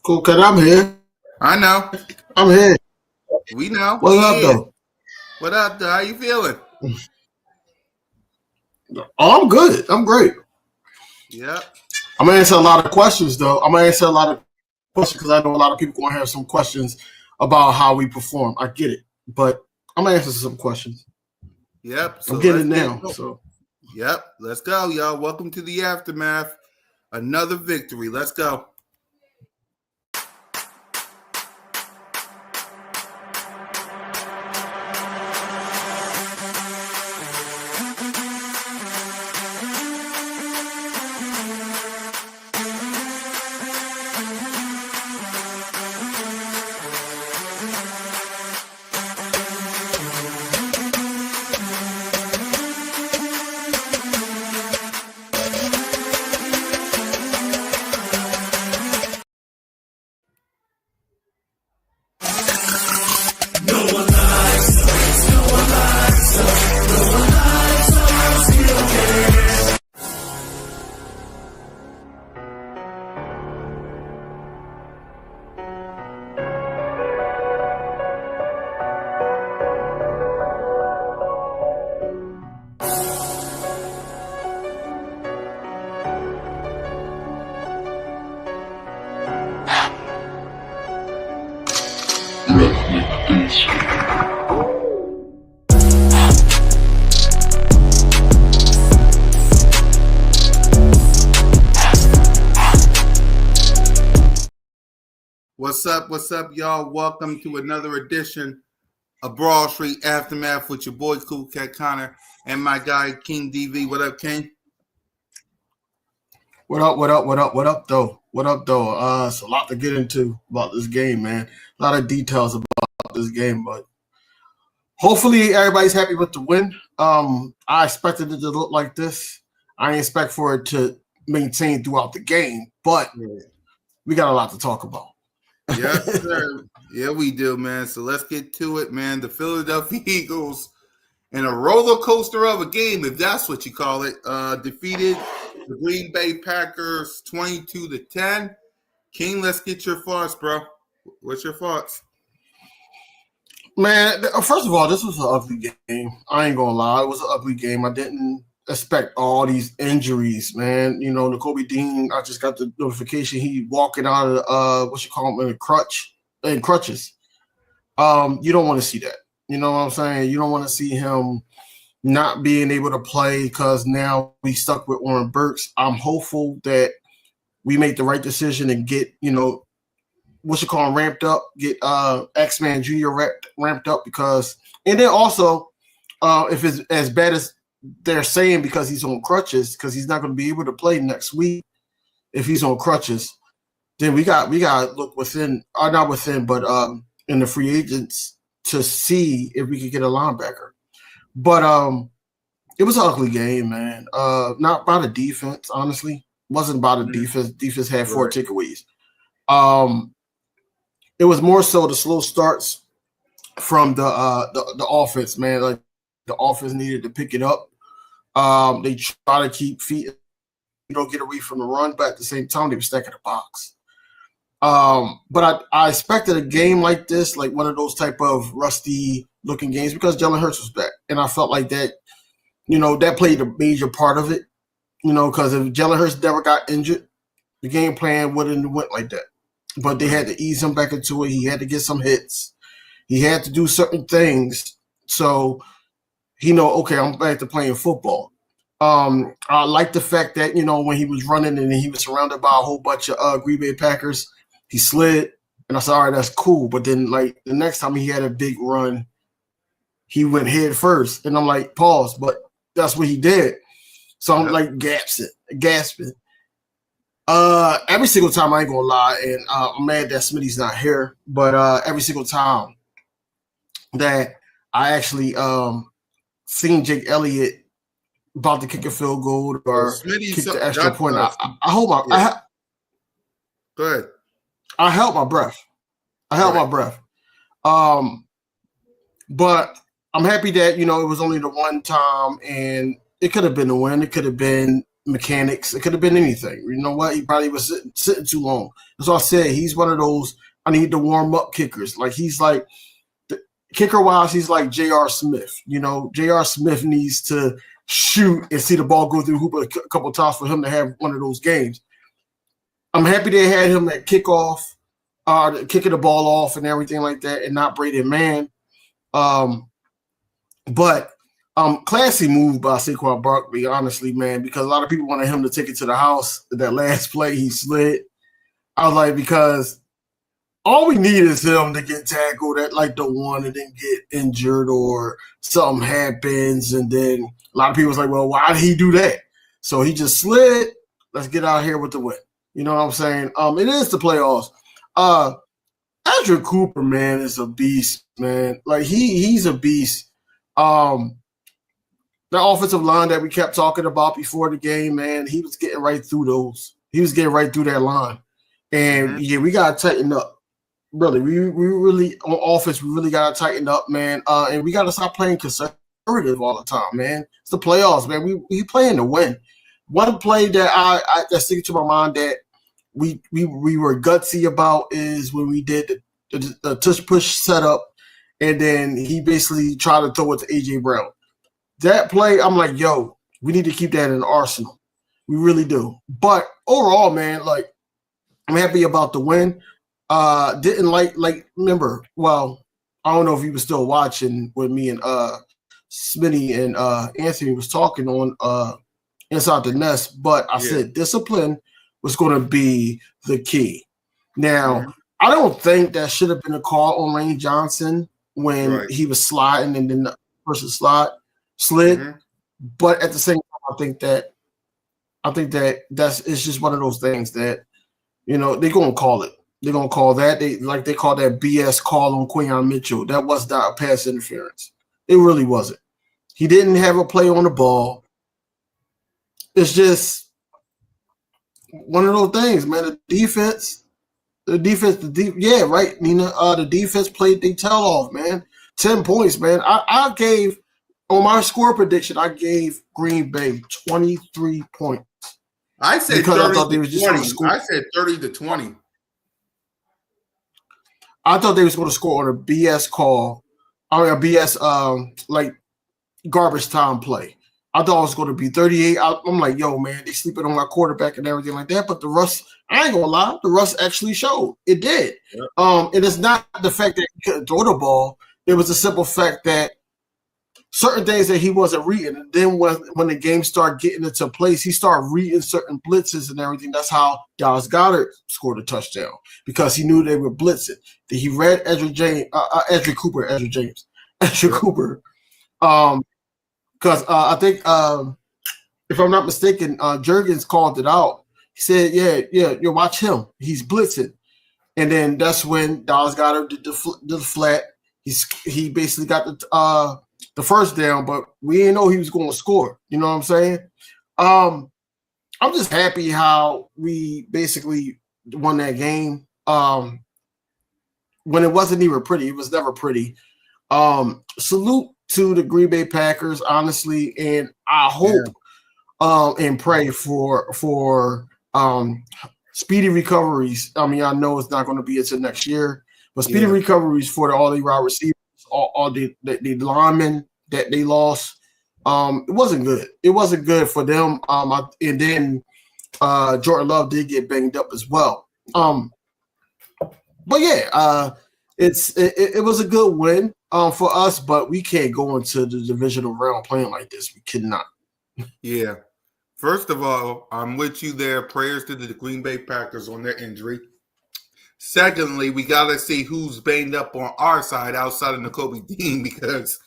Cool, cause I'm here. I know. I'm here. We know. What's up, though? What up, though? How you feeling? Oh, I'm good. I'm great. Yep. I'm gonna answer a lot of questions, though. I'm gonna answer a lot of questions because I know a lot of people gonna have some questions about how we perform. I get it, but I'm gonna answer some questions. Yep. So I'm getting it now. So, yep. Let's go, y'all. Welcome to the aftermath. Another victory. Let's go. What's up, y'all? Welcome to another edition of Broad Street Aftermath with your boy Cool Cat Connor and my guy King DV. What up, King? what up, though? It's a lot to get into about this game, man. A lot of details about this game, but hopefully everybody's happy with the win. I expected it to look like this. I didn't expect for it to maintain throughout the game, but we got a lot to talk about. Yes, sir. Yeah, we do, man. So let's get to it, man. The Philadelphia Eagles, in a roller coaster of a game, if that's what you call it, defeated the Green Bay Packers 22-10. King, let's get your thoughts, bro. What's your thoughts? Man, first of all, this was an ugly game. I ain't gonna lie, it was an ugly game. I didn't expect all these injuries, man. You know, N'Kobe Dean, I just got the notification he walking out of what you call him in crutches. You don't want to see that. You know what I'm saying? You don't want to see him not being able to play because now we stuck with Warren Burks. I'm hopeful that we make the right decision and get, what you call him ramped up, get X-Man Jr. ramped up because, and then also if it's as bad as they're saying because he's on crutches, because he's not going to be able to play next week if he's on crutches, then we got to look within, not within, but in the free agents to see if we could get a linebacker. But it was an ugly game, man. Not by the defense, honestly. Wasn't by the defense. Defense had 4 takeaways. It was more so the slow starts from the offense, man. Like the offense needed to pick it up. They try to keep feet, get away from the run, but at the same time they were stacking the box. But I expected a game like this, like one of those type of rusty looking games, because Jalen Hurts was back, and I felt like that, that played a major part of it. Because if Jalen Hurts never got injured, the game plan wouldn't have went like that. But they had to ease him back into it. He had to get some hits. He had to do certain things. So he okay, I'm back to playing football. I like the fact that, when he was running and he was surrounded by a whole bunch of Green Bay Packers, he slid. And I said, all right, that's cool. But then, like, the next time he had a big run, he went head first. And I'm like, pause. But that's what he did. So I'm like gasping. Every single time, I ain't gonna lie, and I'm mad that Smitty's not here, but every single time that I actually seen Jake Elliott about to kick a field goal or kick the extra point, I hold my Go ahead. I held my breath. But I'm happy that, it was only the one time, and it could have been a win. It could have been, mechanics. It could have been anything. You know what? He probably was sitting too long. That's what I said. He's one of those I need to warm up kickers. Like he's like kicker wise, he's like J.R. Smith. You know, J.R. Smith needs to shoot and see the ball go through hoop a couple times for him to have one of those games. I'm happy they had him at kickoff, kicking the ball off and everything like that, and not Braden Mann. But classy move by Saquon Barkley, honestly, man, because a lot of people wanted him to take it to the house. That last play, he slid. I was like, because all we need is him to get tackled at like the one and then get injured or something happens. And then a lot of people was like, well, why did he do that? So he just slid. Let's get out here with the win. You know what I'm saying? It is the playoffs. Andrew Cooper, man, is a beast, man. Like he's a beast. The offensive line that we kept talking about before the game, man, he was getting right through those. He was getting right through that line. And yeah, we gotta tighten up. Really, we really on offense, we really gotta tighten up, man. And we gotta stop playing conservative all the time, man. It's the playoffs, man. We playing to win. One play that I that sticks to my mind that we were gutsy about is when we did the tush push setup, and then he basically tried to throw it to AJ Brown. That play, I'm like, yo, we need to keep that in the arsenal. We really do. But overall, man, like I'm happy about the win. Didn't remember, well, I don't know if you were still watching when me and Smitty and Anthony was talking on Inside the Nest, but I said discipline was going to be the key. Now, I don't think that should have been a call on Lane Johnson when he was sliding and then the person slid. But at the same time, I think that it's just one of those things that, you know, they're going to call it. They're going to call that. They call that B.S. call on Quinyon Mitchell. That was not a pass interference. It really wasn't. He didn't have a play on the ball. It's just one of those things, man. The defense, yeah, right, Nina. The defense played their tail off, man. 10 points, man. I gave, on my score prediction, I gave Green Bay 23 points. I said 30-20. I said 30-20. I thought they was going to score on a BS call, or a BS like garbage time play. I thought it was going to be 38. I'm like, yo, man, they sleeping on my quarterback and everything like that. But the rust, I ain't gonna lie, the rust actually showed. It did. Yep. And it's not the fact that he couldn't throw the ball. It was the simple fact that certain things that he wasn't reading. And then when the game started getting into place, he started reading certain blitzes and everything. That's how Dallas Goedert scored a touchdown, because he knew they were blitzing. He read Andrew Cooper. Because I think, if I'm not mistaken, Jurgens called it out. He said, yeah, you watch him. He's blitzing. And then that's when Dallas Goedert did the flat. He basically got the first down, but we didn't know he was going to score. You know what I'm saying? I'm just happy how we basically won that game. When it wasn't even pretty. It was never pretty. Salute to the Green Bay Packers, honestly, and I hope and pray for speedy recoveries. I mean, I know it's not going to be until next year, but speedy recoveries for all the wide receivers, all the linemen that they lost. It wasn't good. It wasn't good for them. And then Jordan Love did get banged up as well. But yeah, it was a good win for us, but we can't go into the divisional round playing like this. We cannot. Yeah. First of all, I'm with you there. Prayers to the Green Bay Packers on their injury. Secondly, we got to see who's banged up on our side outside of Nakobe Dean, because,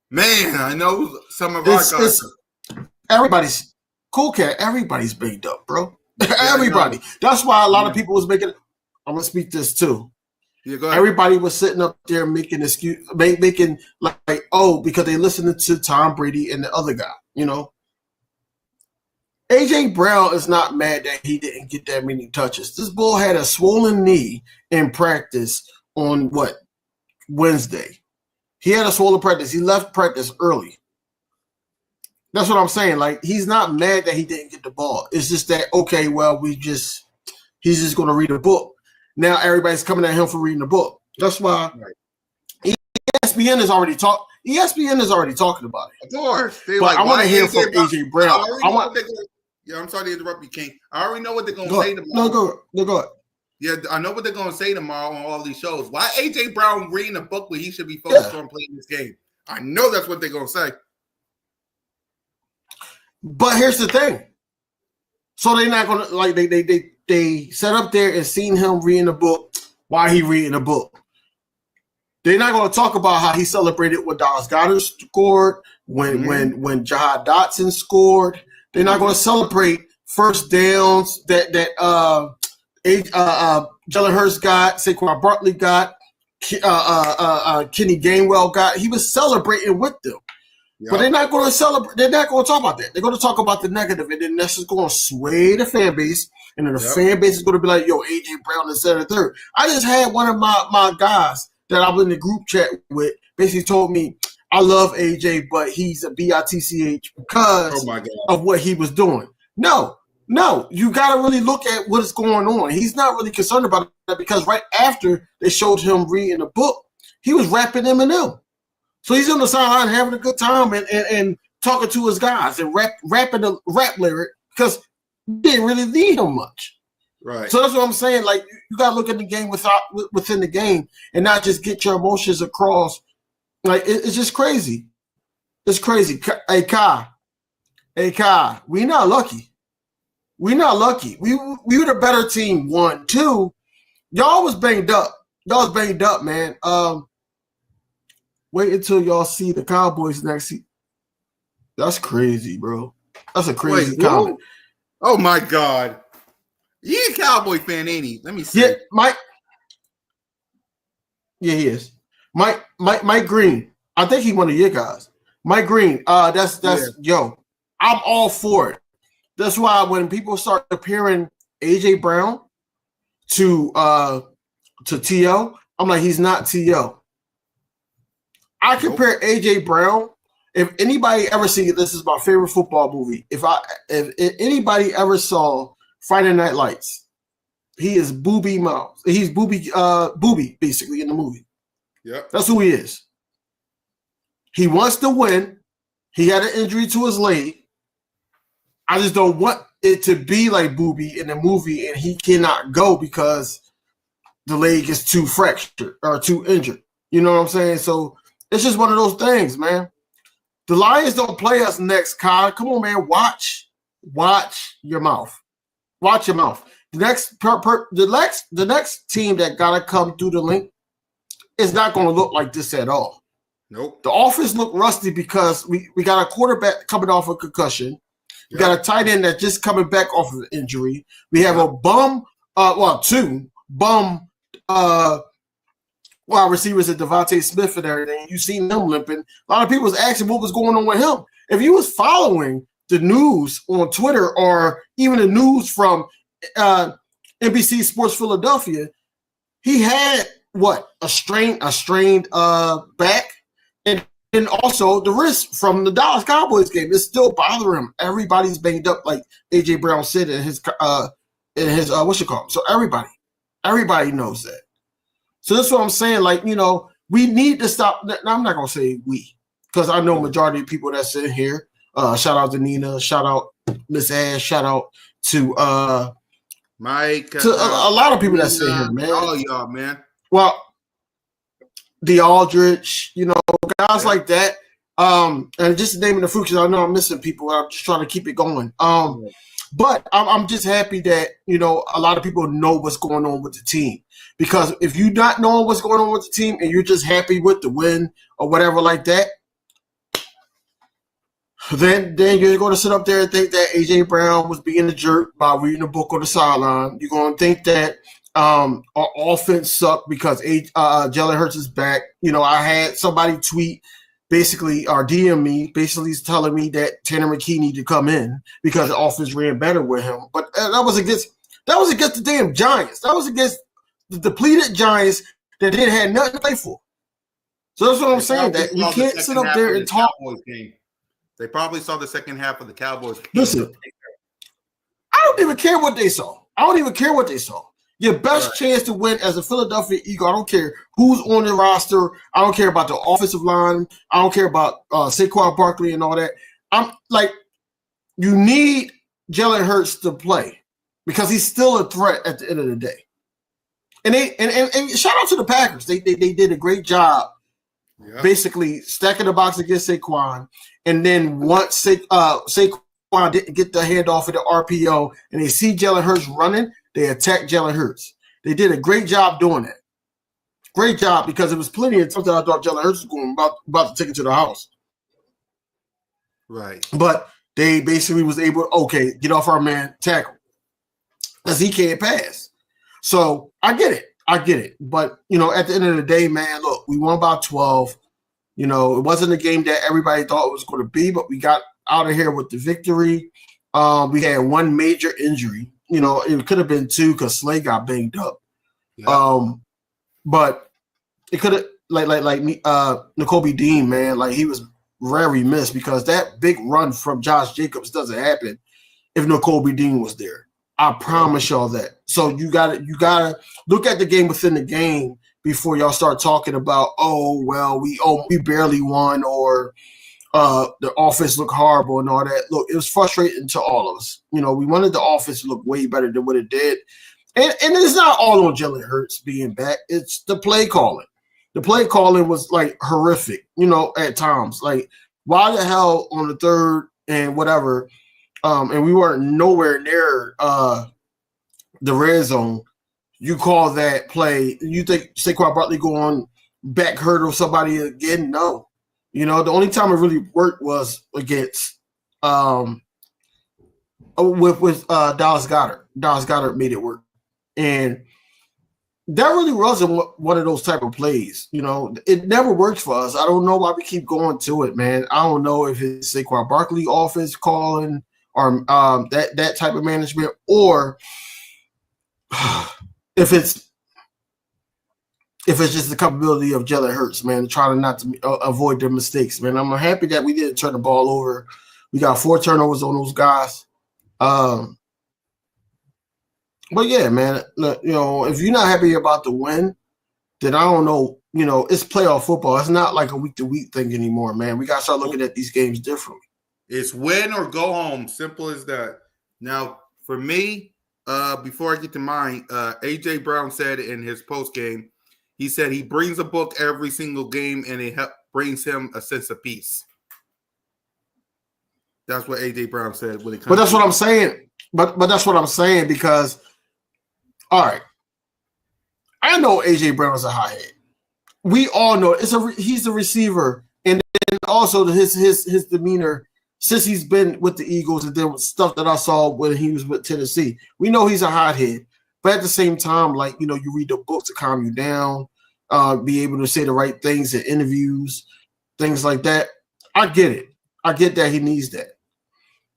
man, I know some of our guys. Everybody's cool, cat. Everybody's banged up, bro. Everybody. That's why a lot of people was making. I'm gonna speak this too. Yeah, go ahead. Everybody was sitting up there making like, oh, because they listening to Tom Brady and the other guy, you know. AJ Brown is not mad that he didn't get that many touches. This bull had a swollen knee in practice on Wednesday. He had a swollen practice. He left practice early. That's what I'm saying. Like, he's not mad that he didn't get the ball. It's just that, okay, well, he's just going to read a book. Now everybody's coming at him for reading a book. That's why ESPN is already talking about it. Of course. But like, I want to hear from AJ Brown. I'm sorry to interrupt you, King. I already know what they're going to say tomorrow. No, go ahead. Yeah, I know what they're going to say tomorrow on all these shows. Why AJ Brown reading a book when he should be focused on playing this game? I know that's what they're going to say. But here's the thing. So they're not going to, like, they sat up there and seen him reading a book while he reading a book. They're not going to talk about how he celebrated when Dallas Goedert scored, when Jahad Dotson scored. They're not going to celebrate first downs that Jalen Hurts got, Saquon Barkley got, Kenny Gainwell got. He was celebrating with them. Yep. But they're not going to celebrate. They're not going to talk about that. They're going to talk about the negative, and then that's just going to sway the fan base. And then the fan base is going to be like, "Yo, AJ Brown is center third." I just had one of my guys that I was in the group chat with basically told me, "I love AJ, but he's a bitch because of what he was doing." No, you got to really look at what's going on. He's not really concerned about that because right after they showed him reading a book, he was rapping Eminem. So he's on the sideline having a good time and talking to his guys and rapping the rap lyric because he didn't really need him much. Right. So that's what I'm saying. Like, you got to look at the game within the game and not just get your emotions across. Like, it's just crazy. It's crazy. Hey, Kai, we not lucky. We not lucky. We were the better team. 1, 2. Y'all was banged up. Man. Wait until y'all see the Cowboys next season. That's crazy, bro. That's a crazy comment. Oh my God. He a Cowboy fan, ain't he? Let me see. Yeah, Mike. Yeah, he is. Mike Green. I think he one of your guys. Mike Green. Yo. I'm all for it. That's why when people start comparing AJ Brown to T.O., I'm like, he's not T.O. I compare AJ Brown. If anybody ever see this is my favorite football movie. If anybody ever saw Friday Night Lights, he is Booby Miles. He's Booby basically in the movie. Yep. That's who he is. He wants to win. He had an injury to his leg. I just don't want it to be like Booby in the movie and he cannot go because the leg is too fractured or too injured. You know what I'm saying? So it's just one of those things, man. The Lions don't play us next, Kyle. Come on, man. Watch your mouth. Watch your mouth. The next team that gotta come through the link is not going to look like this at all. Nope. The offense look rusty because we got a quarterback coming off a concussion. We got a tight end that's just coming back off of an injury. We have a two bum wide receivers at Devontae Smith and everything. You seen them limping. A lot of people was asking what was going on with him. If you was following the news on Twitter or even the news from NBC Sports Philadelphia, he had a strained back, and also the wrist from the Dallas Cowboys game. It's still bothering him. Everybody's banged up, like AJ Brown said in his So everybody knows that. So that's what I'm saying. Like, you know, we need to stop. Now, I'm not gonna say we, because I know majority of people that's in here. Shout out to Nina. Shout out Miss Ash. Shout out to Mike. To a lot of people that's in here, man. All y'all, man. Well, the Aldrich, you know, guys like that. And just naming the fruit, because I know I'm missing people. I'm just trying to keep it going. But I'm just happy that, you know, a lot of people know what's going on with the team. Because if you're not knowing what's going on with the team and you're just happy with the win or whatever like that, then you're going to sit up there and think that AJ Brown was being a jerk by reading a book on the sideline. You're going to think that our offense sucked because Jalen Hurts is back. You know, I had somebody tweet basically or DM me, basically telling me that Tanner McKee needed to come in because the offense ran better with him. But that was against the damn Giants. That was against the depleted Giants that didn't have nothing to play for. So that's what I'm saying. That we can't sit up there and talk. They probably saw the second half of the Cowboys game. Listen, I don't even care what they saw. I don't even care what they saw. Your best chance to win as a Philadelphia Eagle, I don't care who's on the roster. I don't care about the offensive line. I don't care about Saquon Barkley and all that. I'm like, you need Jalen Hurts to play because he's still a threat at the end of the day. And and shout out to the Packers. They did a great job, basically stacking the box against Saquon. And then once Saquon didn't get the handoff of the RPO, and they see Jalen Hurts running, they attack Jalen Hurts. They did a great job doing that. Great job, because it was plenty of times that I thought Jalen Hurts was going about to take it to the house. Right. But they basically was able to, get off our man, tackle. Because he can't pass. So I get it. But, at the end of the day, man, look, we won by 12. It wasn't a game that everybody thought it was going to be, but we got out of here with the victory. We had one major injury. It could have been two because Slay got banged up. Yeah. But it could have, like N'Kobe Dean, man, like he was very missed, because that big run from Josh Jacobs doesn't happen if N'Kobe Dean was there. I promise y'all that. So you gotta look at the game within the game before y'all start talking about, we barely won, or the offense looked horrible and all that. Look, it was frustrating to all of us. We wanted the offense to look way better than what it did. And it's not all on Jalen Hurts being back. It's the play calling. The play calling was like horrific, at times. Like, why the hell on the third and whatever, and we weren't nowhere near the red zone, you call that play? You think Saquon Barkley go on back hurdle somebody again? No. The only time it really worked was against with Dallas Goedert. Dallas Goedert made it work. And that really wasn't one of those type of plays. It never works for us. I don't know why we keep going to it, man. I don't know if it's Saquon Barkley offense calling, or that type of management, or if it's just the capability of Jalen Hurts, man, trying not to avoid their mistakes, man. I'm happy that we didn't turn the ball over. We got 4 turnovers on those guys. But yeah, man, if you're not happy about the win, then I don't know. It's playoff football. It's not like a week-to-week thing anymore, man. We got to start looking at these games differently. It's win or go home. Simple as that. Now, for me, before I get to mine, A.J. Brown said in his post game, he said he brings a book every single game, and it brings him a sense of peace. That's what A.J. Brown said. But that's what I'm saying. But that's what I'm saying, because, all right, I know A.J. Brown is a hothead. We all know he's a receiver, and then also his demeanor since he's been with the Eagles, and then with stuff that I saw when he was with Tennessee. We know he's a hothead, but at the same time, like, you read the book to calm you down, be able to say the right things in interviews, things like that. I get it. I get that he needs that.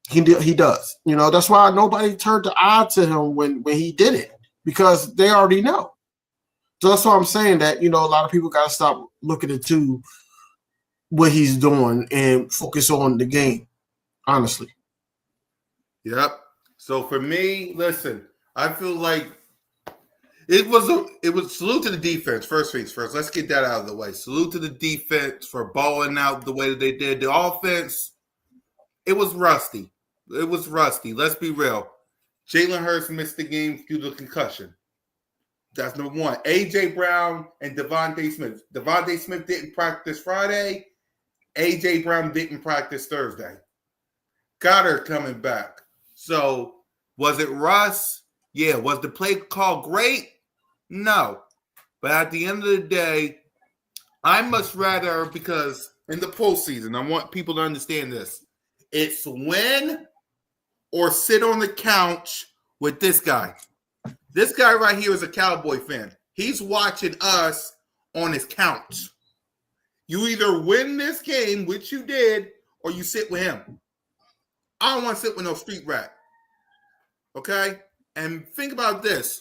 He does. That's why nobody turned the eye to him when he did it, because they already know. So that's why I'm saying that, a lot of people got to stop looking into what he's doing and focus on the game, honestly. Yep. So for me, listen, I feel like it was salute to the defense. First things first. Let's get that out of the way. Salute to the defense for balling out the way that they did. The offense, it was rusty. Let's be real. Jalen Hurts missed the game due to concussion. That's number one. A.J. Brown and Devontae Smith. Devontae Smith didn't practice Friday. A.J. Brown didn't practice Thursday. Goddard coming back. So, was it Russ? Yeah. Was the play call great? No. But at the end of the day, I much rather, because in the postseason, I want people to understand this. It's win or sit on the couch with this guy. This guy right here is a Cowboy fan. He's watching us on his couch. You either win this game, which you did, or you sit with him. I don't want to sit with no street rat. Okay? And think about this.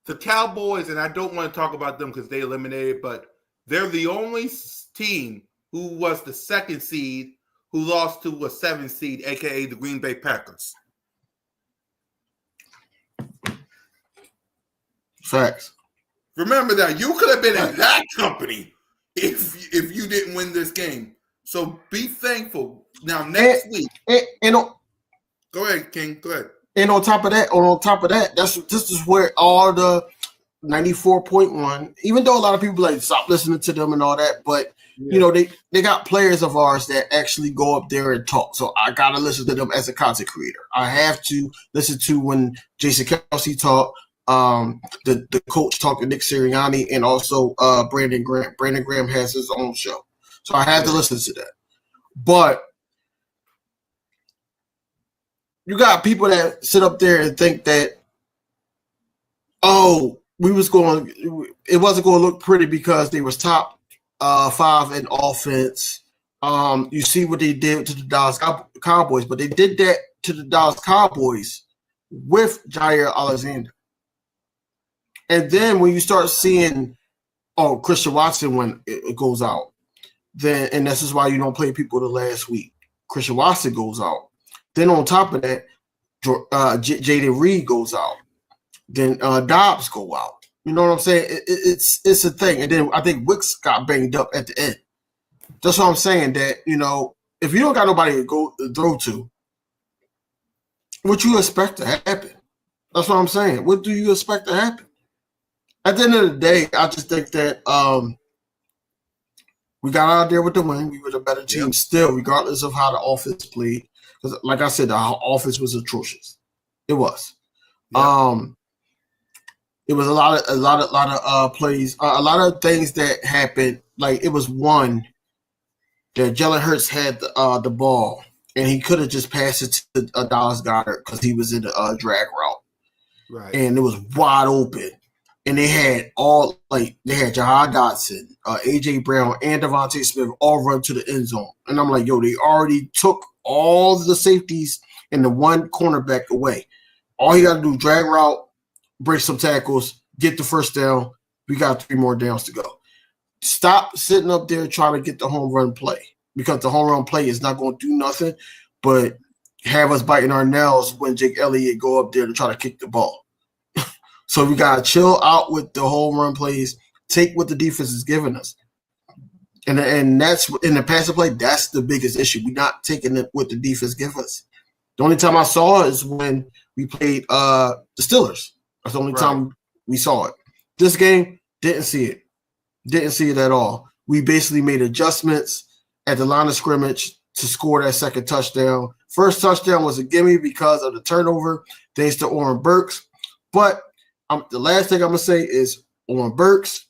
The Cowboys, and I don't want to talk about them because they eliminated, but they're the only team who was the second seed who lost to a 7 seed, aka the Green Bay Packers. Facts. Remember that you could have been in that company if you didn't win this game. So be thankful. Now next week. Go ahead, King. Go ahead. And on top of that, this is where all the 94.1, even though a lot of people like stop listening to them and all that, but you know, they got players of ours that actually go up there and talk. So I gotta listen to them as a content creator. I have to listen to when Jason Kelsey talk, the coach talking, Nick Sirianni, and also Brandon Graham. Brandon Graham has his own show. So I had to listen to that. But you got people that sit up there and think that, oh, it wasn't going to look pretty because they was top 5 in offense. You see what they did to the Dallas Cowboys, but they did that to the Dallas Cowboys with Jair Alexander. And then when you start seeing, Christian Watson when it goes out, then and this is why you don't play people the last week. Christian Watson goes out. Then on top of that, Jaden Reed goes out. Then Dobbs go out. You know what I'm saying? It's a thing. And then I think Wicks got banged up at the end. That's what I'm saying. That, you know, if you don't got nobody to go throw to, what you expect to happen? That's what I'm saying. What do you expect to happen? At the end of the day, I just think that we got out there with the win. We were the better team still, regardless of how the offense played. Because, like I said, the offense was atrocious. It was. Yep. It was a lot of plays, a lot of things that happened. Like it was one that Jalen Hurts had the ball, and he could have just passed it to Dallas Goedert because he was in the drag route, right? And it was wide open. And they had Jahan Dotson, AJ Brown, and Devontae Smith all run to the end zone. And I'm like, yo, they already took all the safeties and the one cornerback away. All you got to do, drag route, break some tackles, get the first down. We got 3 more downs to go. Stop sitting up there trying to get the home run play, because the home run play is not going to do nothing but have us biting our nails when Jake Elliott go up there to try to kick the ball. So we got to chill out with the home run plays, take what the defense is giving us. And that's in the passing play, that's the biggest issue. We're not taking it what the defense gives us. The only time I saw it is when we played the Steelers. That's the only time we saw it. This game, didn't see it. Didn't see it at all. We basically made adjustments at the line of scrimmage to score that second touchdown. First touchdown was a gimme because of the turnover, thanks to Oren Burks. But the last thing I'm going to say is Oren Burks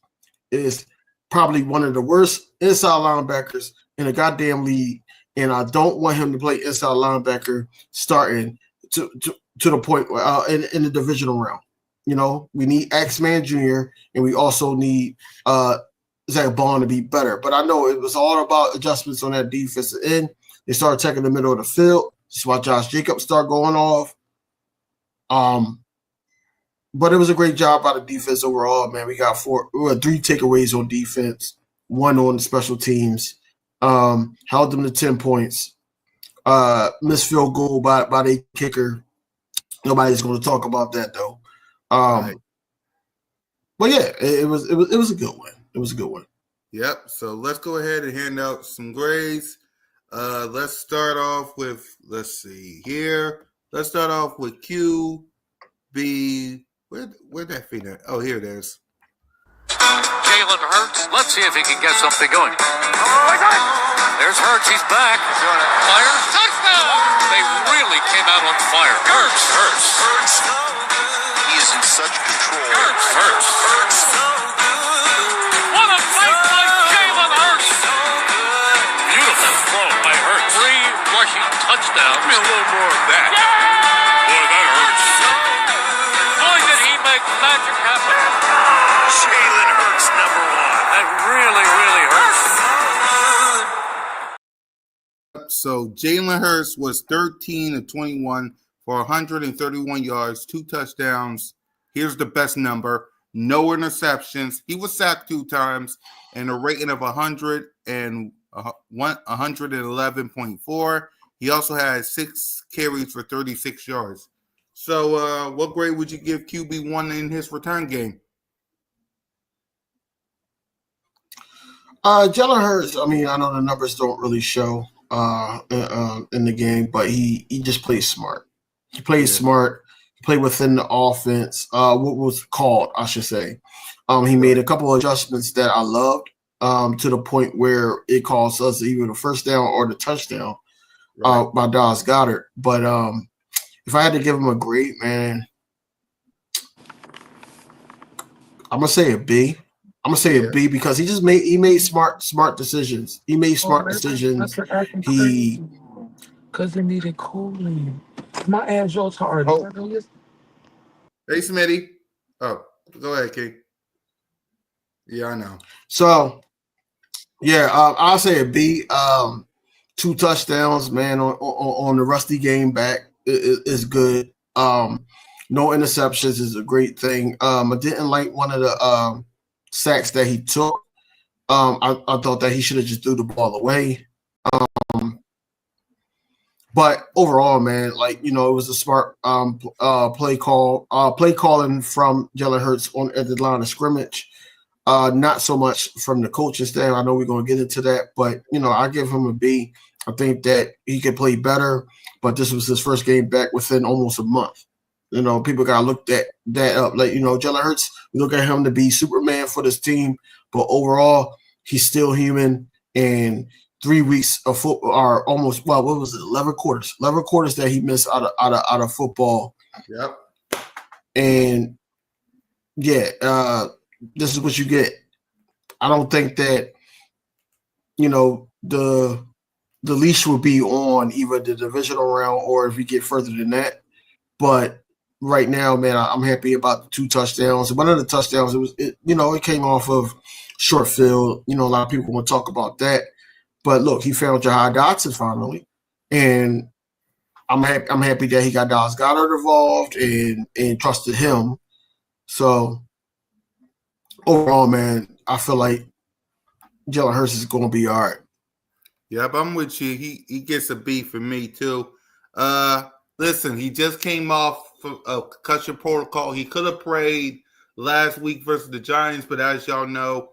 is probably one of the worst inside linebackers in the goddamn league, and I don't want him to play inside linebacker starting to the point in the divisional round. You know, we need X-Man Jr., and we also need Zach Bond to be better. But I know it was all about adjustments on that defensive end. They started taking the middle of the field. That's why Josh Jacobs started going off. But it was a great job by the defense overall, man. We had 3 takeaways on defense, 1 on special teams. Held them to 10 points. Missed field goal by the kicker. Nobody's going to talk about that though. But yeah, it was a good one. It was a good one. Yep. So let's go ahead and hand out some grades. Let's start off with QB. Where'd that feed at? Oh, here it is. Jalen Hurts. Let's see if he can get something going. There's Hurts. He's back. Fire. Touchdown. They really came out on fire. Hurts. He is in such control. Hurts. What a play by Jalen Hurts. Beautiful throw by Hurts. 3 rushing touchdowns. Give me a little more of that. Boy, that hurts. Boy, did he make magic happen. Jalen Hurts, number 1. That really, really hurts. So Jalen Hurts was 13 of 21 for 131 yards, 2 touchdowns. Here's the best number. No interceptions. He was sacked 2 times and a rating of 100 and 111.4. He also had 6 carries for 36 yards. So, what grade would you give QB1 in his return game? Jalen Hurts, I mean, I know the numbers don't really show in the game, but he just plays smart. He plays smart. He played within the offense. What was called, I should say. He made a couple of adjustments that I loved to the point where it cost us either the first down or the touchdown by Dallas Goedert. But if I had to give him a grade, man, I'm gonna say a B. I'm gonna say a B because he made smart decisions. He made smart decisions. He because it needed cooling. My ass yours hard. Hey, Smitty. Oh, go ahead, King. Yeah, I know. So, yeah, I'll say a B. 2 touchdowns, man, on the rusty game back is good. No interceptions is a great thing. I didn't like one of the sacks that he took. I thought that he should have just threw the ball away. But overall, man, like, it was a smart play calling from Jalen Hurts at the line of scrimmage. Not so much from the coaching staff. I know we're going to get into that, but, I give him a B. I think that he could play better, but this was his first game back within almost a month. People got to look that up. Like, Jalen Hurts, we look at him to be Superman for this team, but overall, he's still human. And 3 weeks of football are almost, what was it, 11 quarters? 11 quarters that he missed out of football. Yep. And, yeah, this is what you get. I don't think that, the leash will be on either the divisional round or if we get further than that. But right now, man, I'm happy about the 2 touchdowns. One of the touchdowns, it came off of short field. A lot of people want to talk about that. But look, he found Jahad Dotson finally, and I'm happy that he got Dallas Goedert involved and trusted him. So overall, man, I feel like Jalen Hurts is going to be all right. Yep, I'm with you. He gets a B for me too. Listen, he just came off a concussion protocol. He could have played last week versus the Giants, but as y'all know,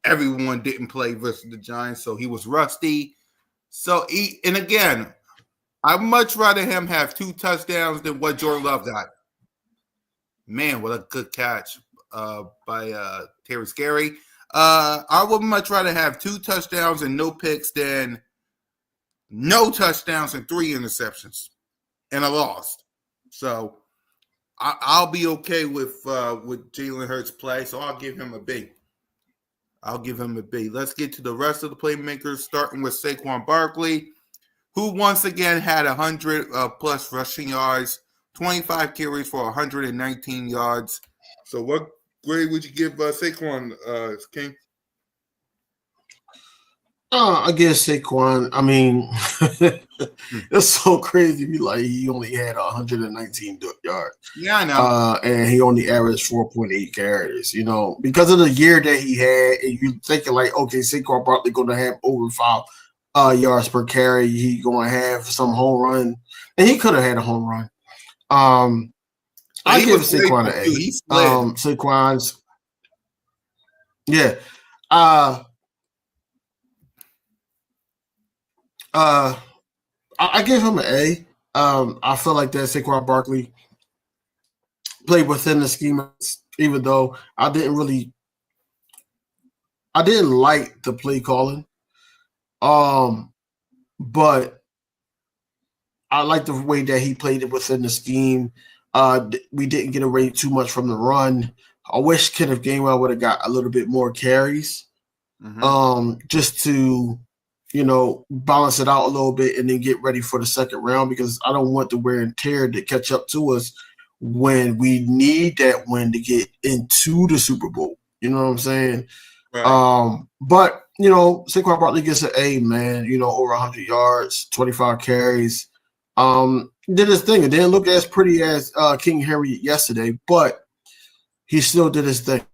everyone didn't play versus the Giants, so he was rusty. So and again, I'd much rather him have 2 touchdowns than what Jordan Love got. Man, what a good catch by Terry Scary. I would much rather have 2 touchdowns and no picks than no touchdowns and 3 interceptions and a loss. So I'll be okay with Jalen Hurts' play. So I'll give him a B. Let's get to the rest of the playmakers, starting with Saquon Barkley, who once again had 100 plus rushing yards, 25 carries for 119 yards. So what grade would you give Saquon, King? I guess Saquon, I mean, it's so crazy. Be like, he only had 119 yards. Yeah, I know. And he only averaged 4.8 carries, because of the year that he had. And you thinking like, okay, Saquon Barkley going to have over 5 yards per carry. He going to have some home run. And he could have had a home run. I give Saquon an A. Saquon's, yeah. I give him an A. I feel like that Saquon Barkley played within the scheme, even though I didn't like the play calling. But I like the way that he played it within the scheme. We didn't get away too much from the run. I wish Kenneth Gainwell would have got a little bit more carries, just to balance it out a little bit and then get ready for the second round, because I don't want the wear and tear to catch up to us when we need that win to get into the Super Bowl. You know what I'm saying? Right. But, Saquon Barkley gets an A, man, over 100 yards, 25 carries. Did his thing. It didn't look as pretty as King Henry yesterday, but he still did his thing.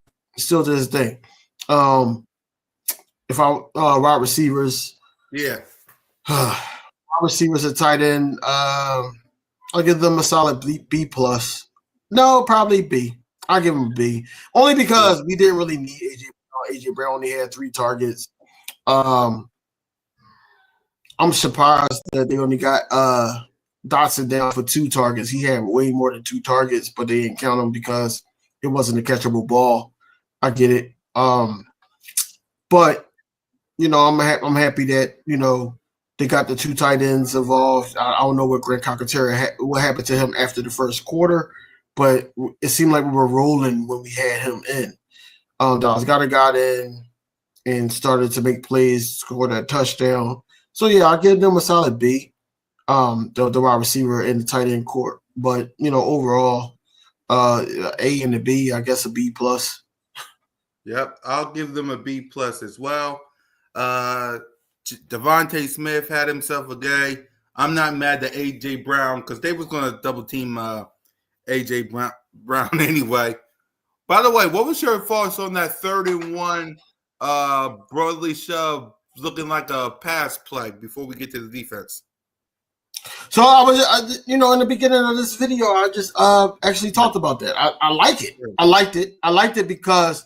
If wide receivers, Yeah. Receivers and tight end. I'll give them a solid B plus. No, probably B. I'll give them a B. Only because we didn't really need AJ Brown. AJ Brown only had 3 targets. I'm surprised that they only got Dotson down for 2 targets. He had way more than 2 targets, but they didn't count him because it wasn't a catchable ball. I get it. But I'm happy that they got the 2 tight ends involved. I don't know what Greg Calcaterra what happened to him after the first quarter, but it seemed like we were rolling when we had him in. Dallas Goedert got in and started to make plays, scored a touchdown. So yeah, I'll give them a solid B. The wide receiver and the tight end court, but overall, A and a B, I guess a B plus. Yep, I'll give them a B plus as well. Devontae Smith had himself a day. I'm not mad at AJ Brown because they was going to double team AJ Brown anyway. By the way, what was your thoughts on that 3rd-and-1 brotherly shove looking like a pass play before we get to the defense? So in the beginning of this video, I just actually talked about that. I like it. I liked it. I liked it because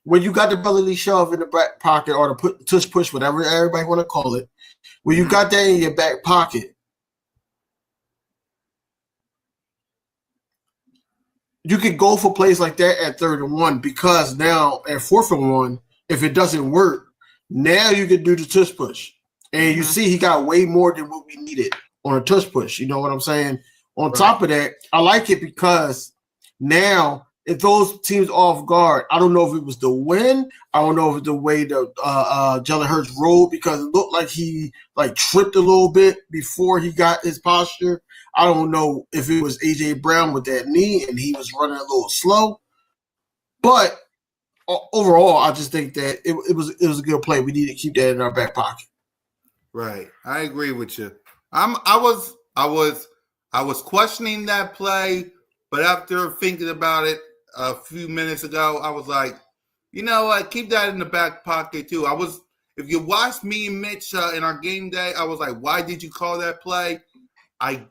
when you got the brotherly shove in the back pocket or the tush push, whatever everybody want to call it, when you got that in your back pocket, you could go for plays like that at 3rd-and-1 because now at 4th-and-1, if it doesn't work, now you can do the tush push. And you see he got way more than what we needed on a tush push. You know what I'm saying? On top of that, I like it because now if those teams off guard, I don't know if it was the wind. I don't know if it's the way the Jalen Hurts rolled because it looked like he tripped a little bit before he got his posture. I don't know if it was AJ Brown with that knee and he was running a little slow. But overall, I just think that it was a good play. We need to keep that in our back pocket. Right. I agree with you. I was questioning that play, but after thinking about it a few minutes ago, I was like, you know what? Keep that in the back pocket too. If you watched me and Mitch in our game day, I was like, why did you call that play? Because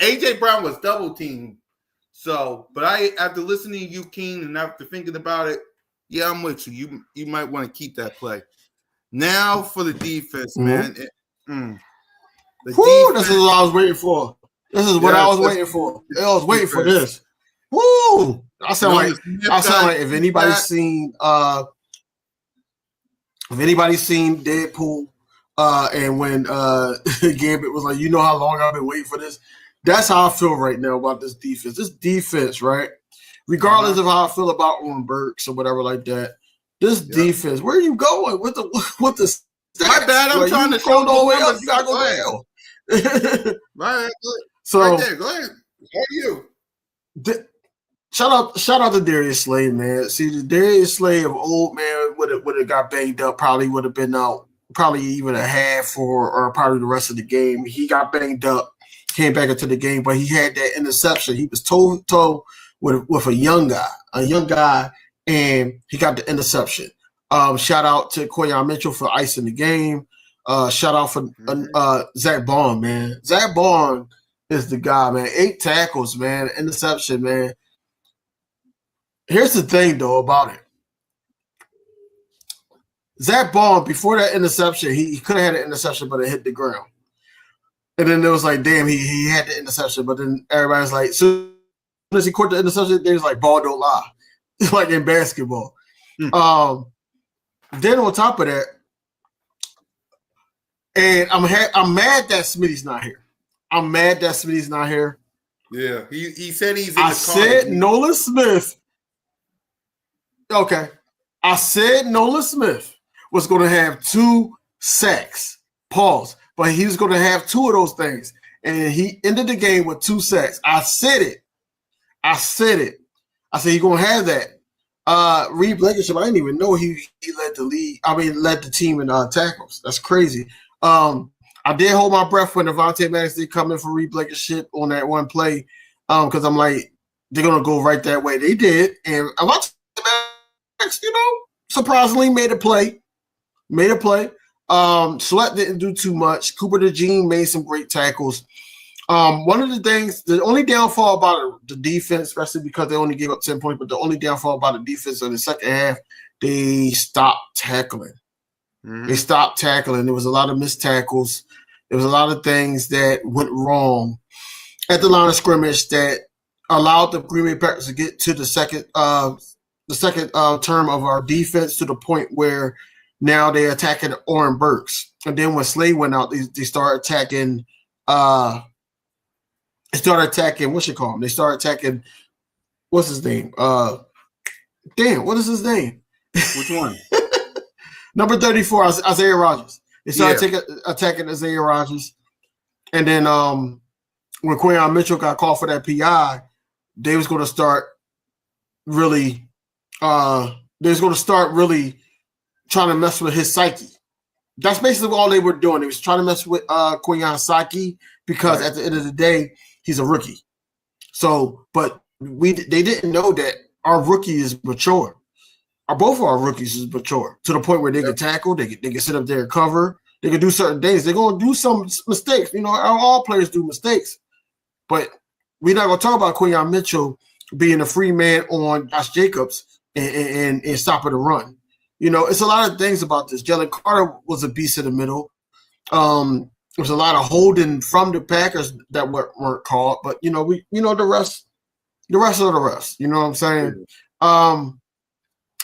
AJ Brown was double teamed. So, but after listening to you, Keen, and after thinking about it, yeah, I'm with you. You might want to keep that play. Now for the defense, man. Defense, this is what I was waiting for. This is what I was waiting for. I was waiting for this. Woo! I sound like if anybody's seen Deadpool, and when Gambit was like, how long I've been waiting for this. That's how I feel right now about this defense. This defense, right? Regardless of how I feel about Owen Burks or whatever like that. This defense, where are you going with the stats? My bad, I'm trying to show the way up. You gotta go down. Right. So right there, go ahead. How are you? Shout out to Darius Slay, man. See, the Darius Slay of old, man, would have got banged up, probably would have been out, probably even a half or probably the rest of the game. He got banged up, came back into the game, but he had that interception. He was toe with a young guy, and he got the interception. Shout out to Quayon Mitchell for icing the game. Shout out for Zach Bond, man. Zach Bond is the guy, man. 8 tackles, man. Interception, man. Here's the thing, though, about it. Zach Bond, before that interception, he could have had an interception, but it hit the ground. And then it was like, damn, he had the interception. But then everybody's like, as soon as he caught the interception, they was like, ball don't lie. It's like in basketball. Then on top of that, and I'm mad that Smitty's not here. I'm mad that Smitty's not here. Yeah, he said he's in I the said Nolan Smith. Okay. I said Nolan Smith was going to have 2 sacks. Pause. But he was going to have 2 of those things. And he ended the game with 2 sacks. I said it. I said he's going to have that. Reed Blankenship, I didn't even know he led the league. Led the team in tackles. That's crazy. I did hold my breath when Devontae Maddox did come in for Reed Blankenship on that one play because I'm like, they're going to go right that way. They did. And Devontae Maddox, surprisingly made a play. Made a play. Sweat didn't do too much. Cooper DeJean made some great tackles. One of the things, the only downfall about the defense, especially because they only gave up 10 points, but the only downfall about the defense in the second half, they stopped tackling. Mhm. They stopped tackling. There was a lot of missed tackles. There was a lot of things that went wrong at the line of scrimmage that allowed the Green Bay Packers to get to the second term of our defense to the point where now they're attacking Oren Burks. And then when Slade went out, they started attacking They started attacking, what's it called? They started attacking, what's his name? What is his name? Which one? Number 34, Isaiah Rodgers. They started attacking Isaiah Rodgers. And then when Quinyon Mitchell got called for that PI, they was going to start really trying to mess with his psyche. That's basically all they were doing. They was trying to mess with Quinon's psyche because at the end of the day, he's a rookie. So, but they didn't know that our rookie is mature. Both of our rookies is mature to the point where they can tackle, they can sit up there and cover, they can do certain things. They're going to do some mistakes. You know, all players do mistakes. But we're not going to talk about Quinyon Mitchell being a free man on Josh Jacobs and stopping the run. You know, it's a lot of things about this. Jalen Carter was a beast in the middle. There was a lot of holding from the Packers that weren't called, but the rest of the rest. You know what I'm saying?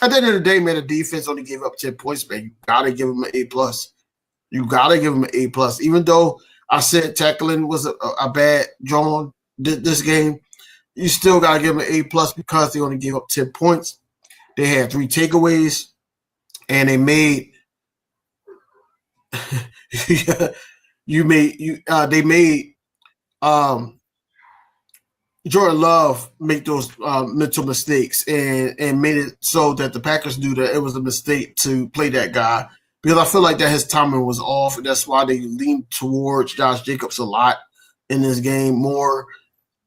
At the end of the day, man, the defense only gave up 10 points, man. You gotta give them an A+. You gotta give them an A+. Even though I said tackling was a bad John this game, you still gotta give them an A+ because they only gave up 10 points. They had 3 takeaways, and they made Jordan Love make those mental mistakes and made it so that the Packers knew that it was a mistake to play that guy, because I feel like that his timing was off, and that's why they leaned towards Josh Jacobs a lot in this game more,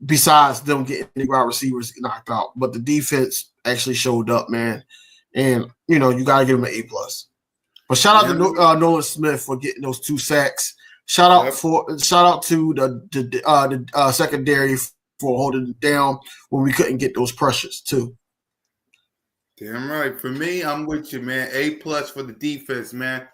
besides them getting the wide receivers knocked out. But the defense actually showed up, man, and you got to give them an A+. But shout out to Nolan Smith for getting those 2 sacks. Shout out to the secondary for holding it down when we couldn't get those pressures too. Damn right. For me, I'm with you, man. A+ for the defense, man.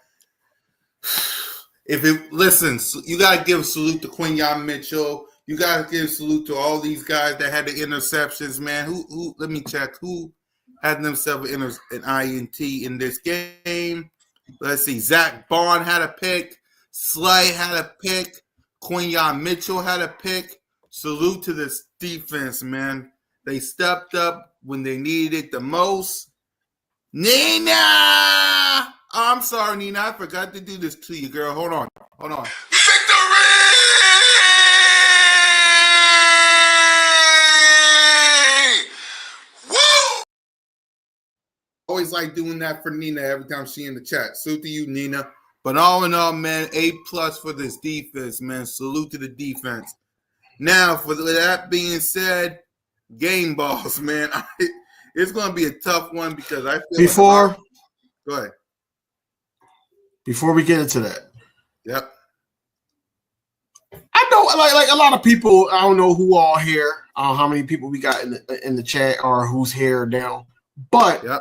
Listen, you gotta give a salute to Quinyon Mitchell. You gotta give a salute to all these guys that had the interceptions, man. Who? Let me check. Who had themselves an INT in this game? Let's see. Zach Bond had a pick. Slay had a pick. Quinyon Mitchell had a pick. Salute to this defense, man. They stepped up when they needed it the most. Nina! Oh, I'm sorry, Nina. I forgot to do this to you, girl. Hold on. Victory! Woo! Always like doing that for Nina every time she in the chat. Salute to you, Nina. But all in all, man, A+ for this defense, man. Salute to the defense. Now, for that being said, game balls, man. It's going to be a tough one because I feel go ahead. Before we get into that. Yep. I know, like a lot of people, I don't know who all here, how many people we got in the chat or who's here now, but yep.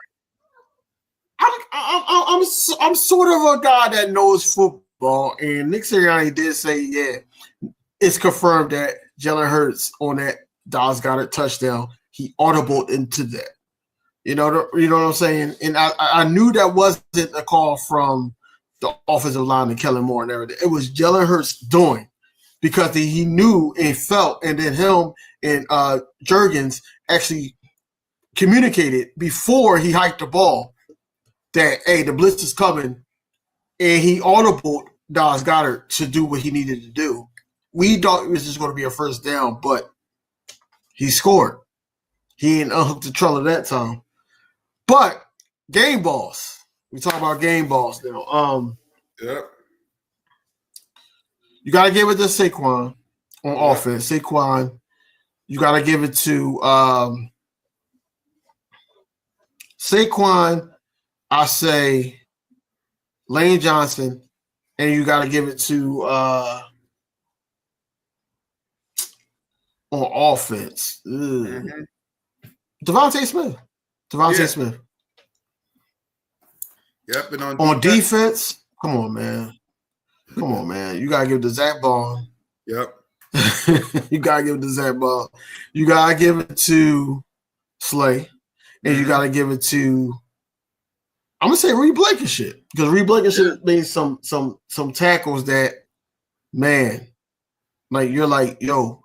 I'm sort of a guy that knows football, and Nick Sirianni did say, it's confirmed that Jalen Hurts on that Dallas Goedert touchdown, he audibled into that. You know what I'm saying? And I knew that wasn't a call from the offensive line to Kellen Moore and everything. It was Jalen Hurts doing, because he knew and felt, and then him and Jurgens actually communicated before he hiked the ball that, hey, the blitz is coming, and he audibled Dallas Goedert to do what he needed to do. We thought it was just going to be a first down, but he scored. He didn't unhook the trailer that time. But game balls. We talk about game balls now. Yep. You got to give it to Saquon on offense. Saquon, you got to give it to Saquon. I say Lane Johnson, and you got to give it to on offense. Mhm. Devontae Smith. Devontae Yeah. Smith. Yep, and On defense, come on, man. Come on, man. You got to give it to Zach Bond. Yep. You got to give it to Zach Bond. You got to give it to Slay. And you got to give it to, I'm going to say Reed Blankenship. Because Reed Blankenship made some tackles that, man, like you're like, yo,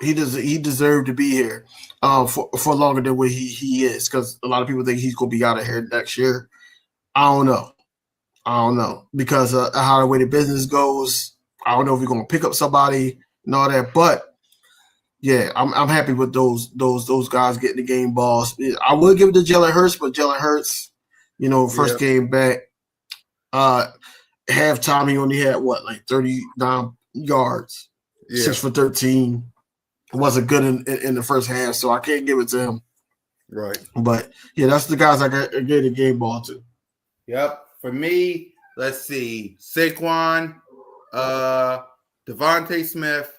he deserved to be here for longer than what he is. Because a lot of people think he's going to be out of here next year. I don't know. Because of how the way the business goes, I don't know if we're going to pick up somebody and all that. But, yeah, I'm happy with those guys getting the game balls. I would give it to Jalen Hurts, but Jalen Hurts, first game back, halftime he only had 39 yards, 6 for 13. It wasn't good in the first half, so I can't give it to him. Right. But yeah, that's the guys I gave the game ball to. Yep. For me, let's see, Saquon, Devontae Smith,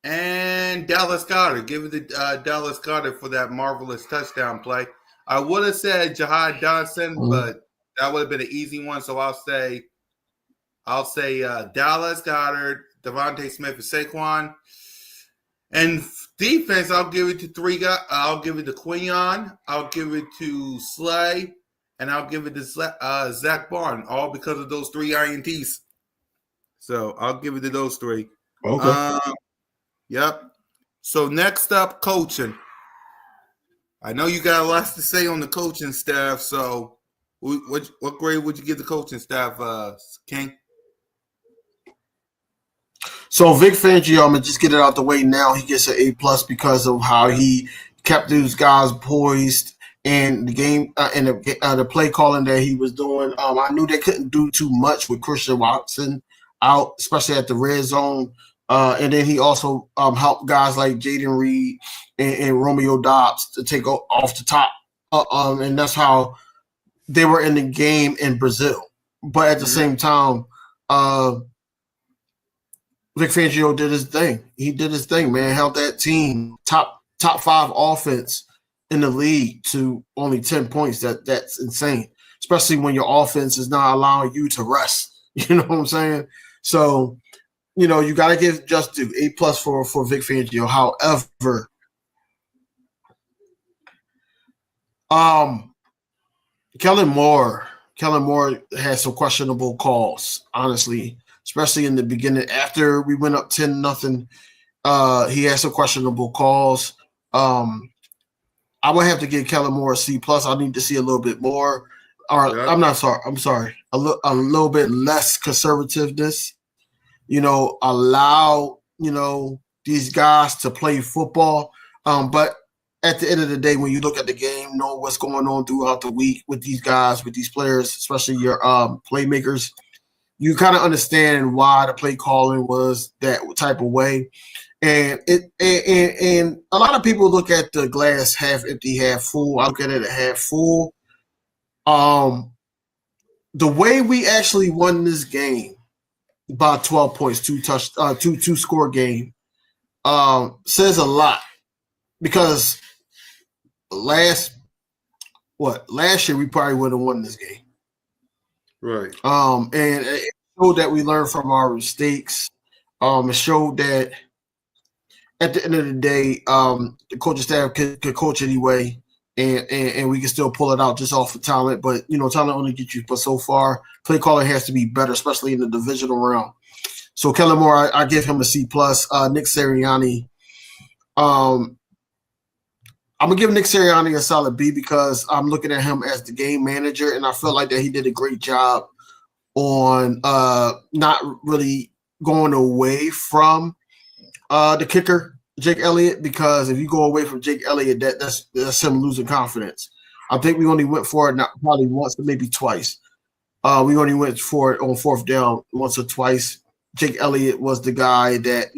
and Dallas Goedert. Give it to Dallas Goedert for that marvelous touchdown play. I would have said Jahad Johnson, but that would have been an easy one. So I'll say Dallas Goedert, Devontae Smith, and Saquon. And defense, I'll give it to three guys. I'll give it to Quinion. I'll give it to Slay, and I'll give it to Zach Barn. All because of those 3 INTs. So I'll give it to those 3. Okay. Yep. So next up, coaching. I know you got a lot to say on the coaching staff. So what grade would you give the coaching staff, King? So Vic Fangio, I'm gonna just get it out the way now. He gets an A+ because of how he kept those guys poised and the game and the play calling that he was doing. I knew they couldn't do too much with Christian Watson out, especially at the red zone. And then he also helped guys like Jaden Reed and Romeo Dobbs to take off the top. And that's how they were in the game in Brazil. But at the same time, Vic Fangio did his thing. He did his thing, man. Held that team top 5 offense in the league to only 10 points. That's insane, especially when your offense is not allowing you to rest. You know what I'm saying? So, you got to give just due A+ for Vic Fangio. However, Kellen Moore had some questionable calls, honestly, especially in the beginning. After we went up 10-0, he had some questionable calls. I would have to give Kellen Moore a C+. I need to see a little bit more. Or I'm sorry. A little bit less conservativeness. Allow, these guys to play football. But at the end of the day, when you look at the game, know what's going on throughout the week with these guys, with these players, especially your playmakers, you kind of understand why the play calling was that type of way. And and a lot of people look at the glass half empty, half full. I look at it at half full. The way we actually won this game, about 12 points, two score game, says a lot, because last year we probably would have won this game. Right. And it showed that we learned from our mistakes. It showed that at the end of the day, the coaching staff could coach anyway, and we can still pull it out just off of talent. But talent only gets you but so far. Play calling has to be better, especially in the divisional round. So Kellen Moore, I give him a C+. Nick Sirianni, I'm gonna give Nick Sirianni a solid B, because I'm looking at him as the game manager, and I feel like that he did a great job on not really going away from the kicker, Jake Elliott, because if you go away from Jake Elliott, that's him losing confidence. I think we only went for it probably once or maybe twice. We only went for it on 4th down once or twice. Jake Elliott was the guy that,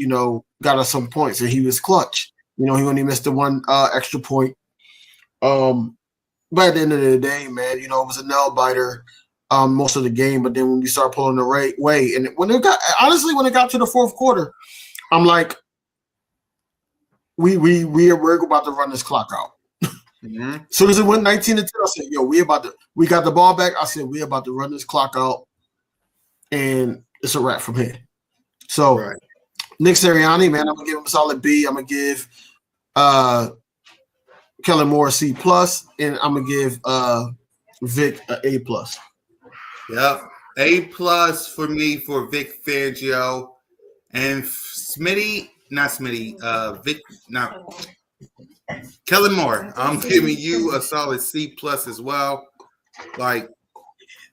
got us some points, and he was clutch. He only missed the one extra point. But at the end of the day, man, it was a nail biter. most of the game. But then when we start pulling the right way, and when it got to the fourth quarter, I'm like, we're about to run this clock out. Mm-hmm. Soon as it went 19-10, I said, "Yo, we got the ball back." I said, "We about to run this clock out, and it's a wrap from here." So, Right. Nick Sirianni, man, I'm gonna give him a solid B. I'm gonna give Kellen Moore a C+, and I'm gonna give Vic an A+. Yep. A+ for me for Vic Fangio and Kellen Moore. I'm giving you a solid C+ as well. Like,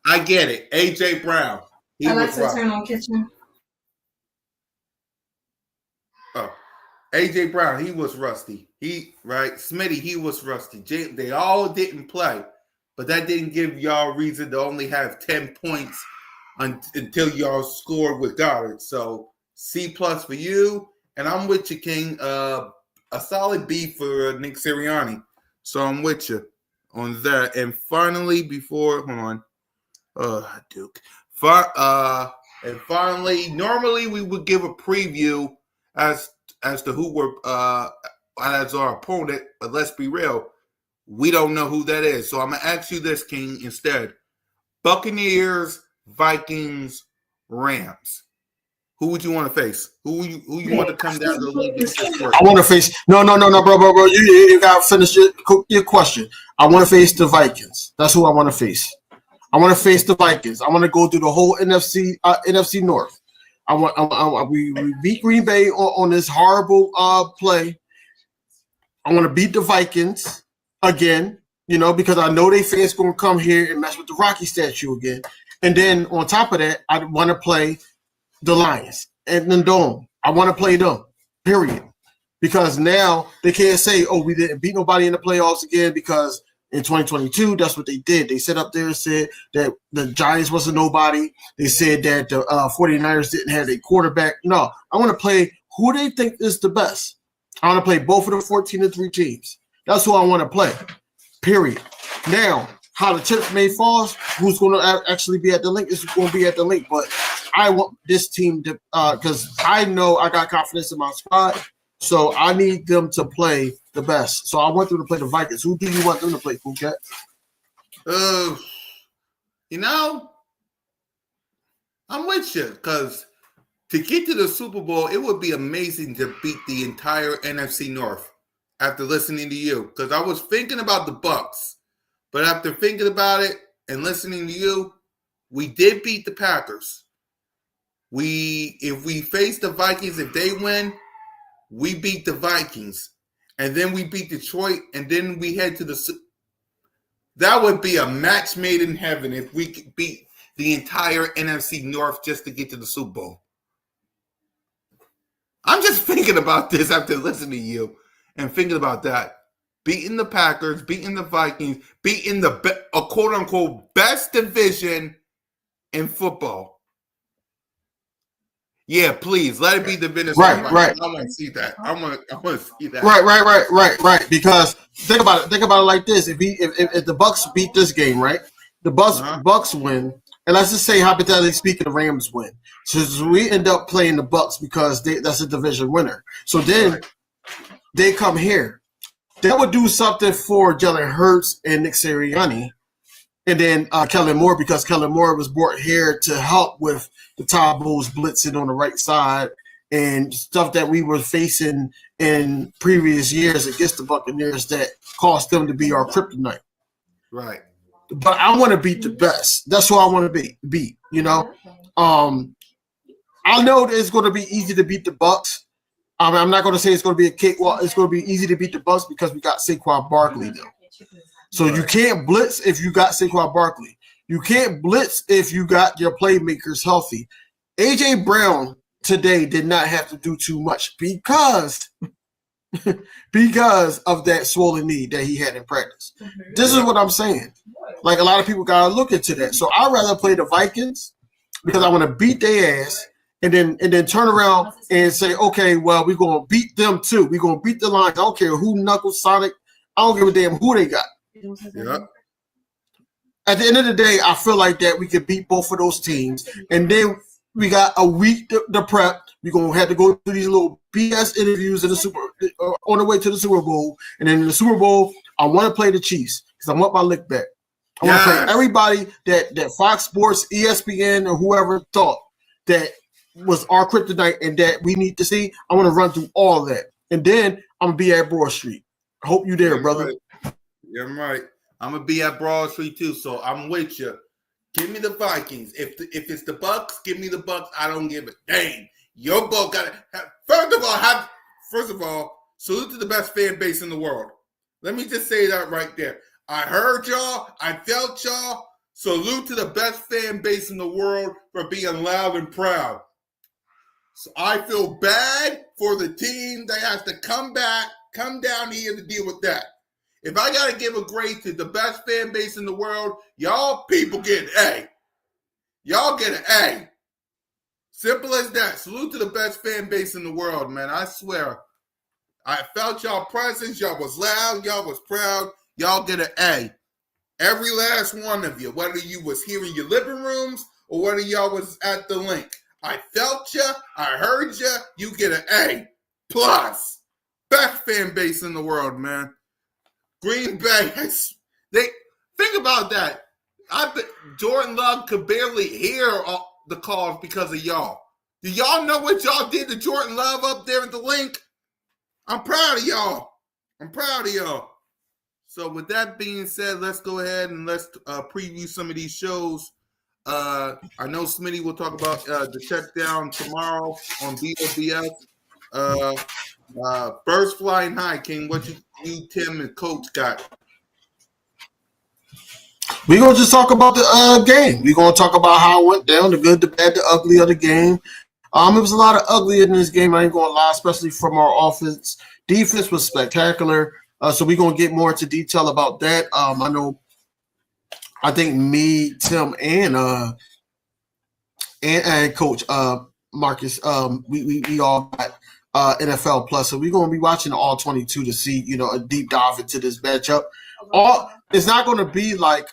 I get it. AJ Brown. Alexa, turn on kitchen. Oh, AJ Brown, he was rusty. Smitty, he was rusty. They all didn't play, but that didn't give y'all reason to only have 10 points until y'all scored with Goddard. So C+ for you, and I'm with you, King. A solid B for Nick Sirianni. So I'm with you on that. And finally, Duke. And finally, normally we would give a preview as to who were as our opponent, but let's be real, we don't know who that is. So I'm gonna ask you this, King, instead: Buccaneers, Vikings, Rams. Who would you want to face? Who you want to come down to the league and face first? I want to face no, bro. You got to finish your question. I want to face the Vikings. That's who I want to face. I want to face the Vikings. I want to go through the whole NFC North. We beat Green Bay on this horrible play. I want to beat the Vikings again, because I know they fans going to come here and mess with the Rocky statue again. And then on top of that, I want to play the Lions and the Dome. I want to play them, period. Because now they can't say, "Oh, we didn't beat nobody in the playoffs again," because in 2022, that's what they did. They sat up there and said that the Giants wasn't nobody. They said that the 49ers didn't have a quarterback. No, I want to play who they think is the best. I want to play both of the 14-3 teams. That's who I want to play, period. Now, how the chips may fall, who's going to actually be at the link is going to be at the link. But I want this team to because I know I got confidence in my squad. So I need them to play the best. So I want them to play the Vikings. Who do you want them to play, Phuket? I'm with you because to get to the Super Bowl, it would be amazing to beat the entire NFC North after listening to you. Because I was thinking about the Bucs, but after thinking about it and listening to you, we did beat the Packers. If we face the Vikings, if they win, we beat the Vikings, and then we beat Detroit, and then we head to that would be a match made in heaven if we could beat the entire NFC North just to get to the Super Bowl. I'm just thinking about this after listening to you and thinking about that. Beating the Packers, beating the Vikings, beating a quote-unquote best division in football. Yeah, please let it be the Minnesota. Right. I want to see that. I want to see that. Right. Because think about it. Think about it like this: if the Bucs beat this game, right? The Bucs win, and let's just say hypothetically speaking, the Rams win. So we end up playing the Bucs because that's a division winner. So then they come here. That would do something for Jalen Hurts and Nick Sirianni. And then Kellen Moore, because Kellen Moore was brought here to help with the Tabos blitzing on the right side and stuff that we were facing in previous years against the Buccaneers that caused them to be our kryptonite. Right. But I want to beat the best. That's who I want to beat. I know that it's going to be easy to beat the Bucs. I'm not going to say it's going to be a cakewalk. It's going to be easy to beat the Bucs because we got Saquon Barkley, though. So you can't blitz if you got Saquon Barkley. You can't blitz if you got your playmakers healthy. A.J. Brown today did not have to do too much because of that swollen knee that he had in practice. This is what I'm saying. Like, a lot of people got to look into that. So I'd rather play the Vikings because I want to beat their ass and then turn around and say, okay, well, we're going to beat them too. We're going to beat the Lions. I don't care who Knuckles, Sonic. I don't give a damn who they got. Yeah. at the end of the day, I feel like that we could beat both of those teams, and then we got a week to prep. We're gonna have to go through these little BS interviews in the on the way to the Super Bowl, and then in the Super Bowl, I want to play the Chiefs because I want my lick back. I want to play everybody that Fox Sports, ESPN, or whoever thought that was our kryptonite and that we need to see. I want to run through all of that, and then I'm gonna be at Broad Street. I hope you there, brother. Right. Yeah, I'm right. I'm gonna be at Broad Street too, so I'm with you. Give me the Vikings. If it's the Bucks, give me the Bucks. I don't give a dang. Your boat got to. First of all, salute to the best fan base in the world. Let me just say that right there. I heard y'all. I felt y'all. Salute to the best fan base in the world for being loud and proud. So I feel bad for the team that has to come down here to deal with that. If I got to give a grade to the best fan base in the world, y'all people get an A. Y'all get an A. Simple as that. Salute to the best fan base in the world, man. I swear. I felt y'all presence. Y'all was loud. Y'all was proud. Y'all get an A. Every last one of you, whether you was here in your living rooms or whether y'all was at the link. I felt you. I heard you. You get an A. Plus. Best fan base in the world, man. Green Bay, they think about that. Jordan Love could barely hear the calls because of y'all. Do y'all know what y'all did to Jordan Love up there at the link? I'm proud of y'all. So with that being said, let's go ahead and let's preview some of these shows. I know Smitty will talk about the check down tomorrow on B.O.B.S. Birds flying high, King. What you Tim, and Coach got? We're going to just talk about the game. We're going to talk about how it went down, the good, the bad, the ugly of the game. It was a lot of ugly in this game, I ain't going to lie, especially from our offense. Defense was spectacular. So we're going to get more into detail about that. I think me, Tim, and Coach Marcus, we all got NFL Plus. So we're going to be watching all 22 to see, a deep dive into this matchup. It's not going to be like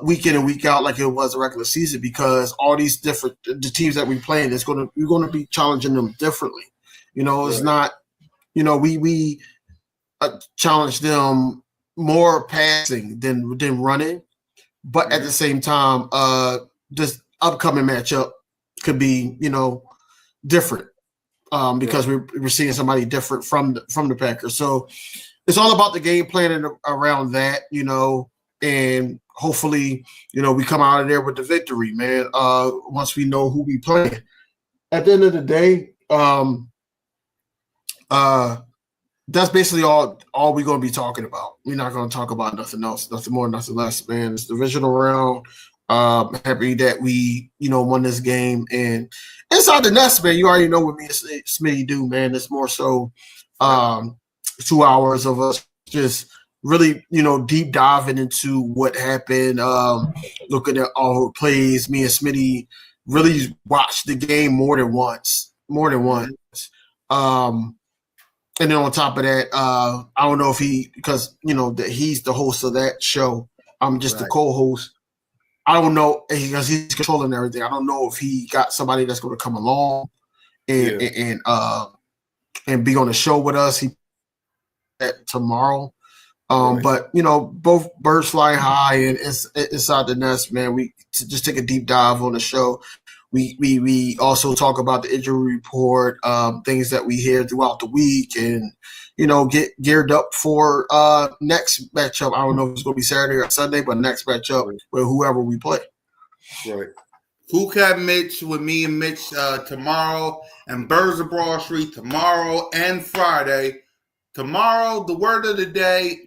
week in and week out like it was a regular season, because all these the teams that we playing we're going to be challenging them differently. It's not, we challenge them more passing than running, but at the same time, this upcoming matchup could be, different. Because we're seeing somebody different from the Packers. So it's all about the game planning around that, and hopefully, we come out of there with the victory, man, once we know who we playing. At the end of the day, that's basically all we're going to be talking about. We're not going to talk about nothing else, nothing more, nothing less, man. It's the divisional round. Happy that we, won this game. And inside the nest, man, you already know what me and Smitty do, man. It's more so 2 hours of us just really, deep diving into what happened, looking at all the plays. Me and Smitty really watched the game more than once. And then on top of that, I don't know if because that he's the host of that show. I'm just the co-host. I don't know, because he's controlling everything. I don't know if he got somebody that's going to come along and be on the show with us. Tomorrow. But both birds fly high, and it's inside the nest, man. We just take a deep dive on the show. We also talk about the injury report, things that we hear throughout the week, and get geared up for next matchup. I don't know if it's going to be Saturday or Sunday, but next matchup with whoever we play. Right. Who Cat Mitch with me and Mitch tomorrow, and Birds of Broad Street tomorrow and Friday. Tomorrow, the word of the day,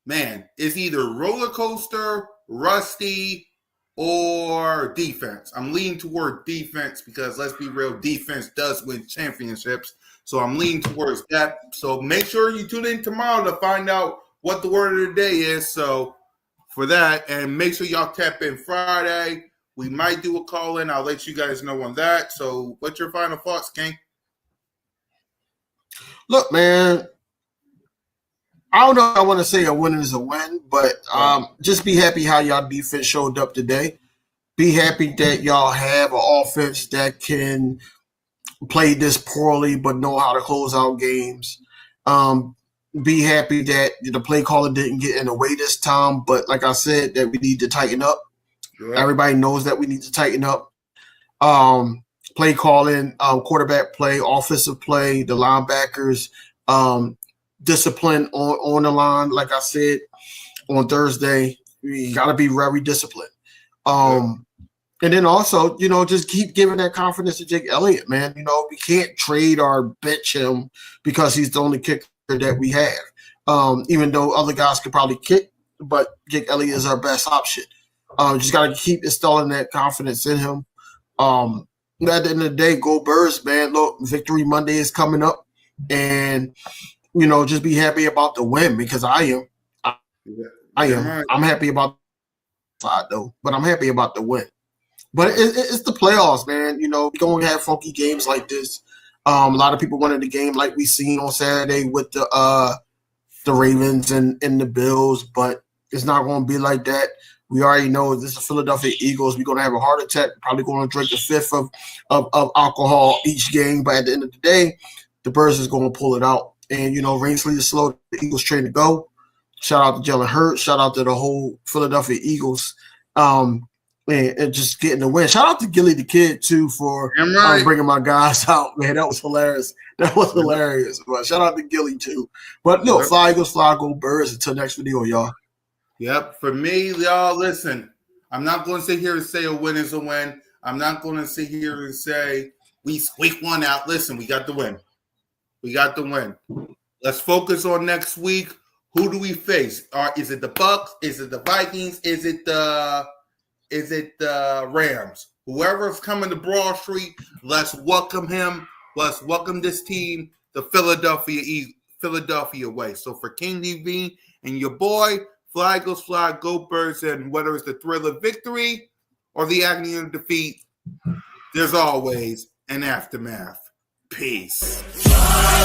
man, is either roller coaster, rusty, or defense. I'm leaning toward defense because, let's be real, defense does win championships. So I'm leaning towards that. So make sure you tune in tomorrow to find out what the word of the day is. So for that, and make sure y'all tap in Friday. We might do a call-in. I'll let you guys know on that. So what's your final thoughts, King? Look, man, I don't know if I want to say a win is a win, but just be happy how y'all defense showed up today. Be happy that y'all have an offense that can play this poorly but know how to close out games. Be happy that the play caller didn't get in the way this time, but like I said, that we need to tighten up. Yeah. Everybody knows that we need to tighten up. Play calling, quarterback play, offensive play, the linebackers, discipline on the line. Like I said on Thursday, you got to be very disciplined. And then also, just keep giving that confidence to Jake Elliott, man. We can't trade or bench him because he's the only kicker that we have. Even though other guys could probably kick, but Jake Elliott is our best option. Just got to keep installing that confidence in him. At the end of the day, go Birds, man. Look, Victory Monday is coming up. And, just be happy about the win because I am. I am. Right. I'm happy about the side, though, but I'm happy about the win. But it's the playoffs, man. We're going to have funky games like this. A lot of people wanted the game like we seen on Saturday with the Ravens and the Bills, but it's not going to be like that. We already know this is Philadelphia Eagles. We're going to have a heart attack. Probably going to drink a fifth of alcohol each game. But at the end of the day, the Birds is going to pull it out. And, Rainsley is slow. The Eagles train to go. Shout out to Jalen Hurts. Shout out to the whole Philadelphia Eagles. And just getting the win. Shout out to Gilly the Kid, too, for bringing my guys out. Man, that was hilarious. But shout out to Gilly, too. But, no, fly Eagles, fly, go Birds. Until next video, y'all. Yep. For me, y'all, listen, I'm not going to sit here and say a win is a win. I'm not going to sit here and say we squeak one out. Listen, we got the win. Let's focus on next week. Who do we face? Is it the Bucks? Is it the Vikings? Is it the Rams? Whoever's coming to Broad Street, let's welcome him. Let's welcome this team the Philadelphia way. So for King DV and your boy, Fly Eagles Fly, Go Birds, and whether it's the thrill of victory or the agony of defeat, there's always an aftermath. Peace. Fly,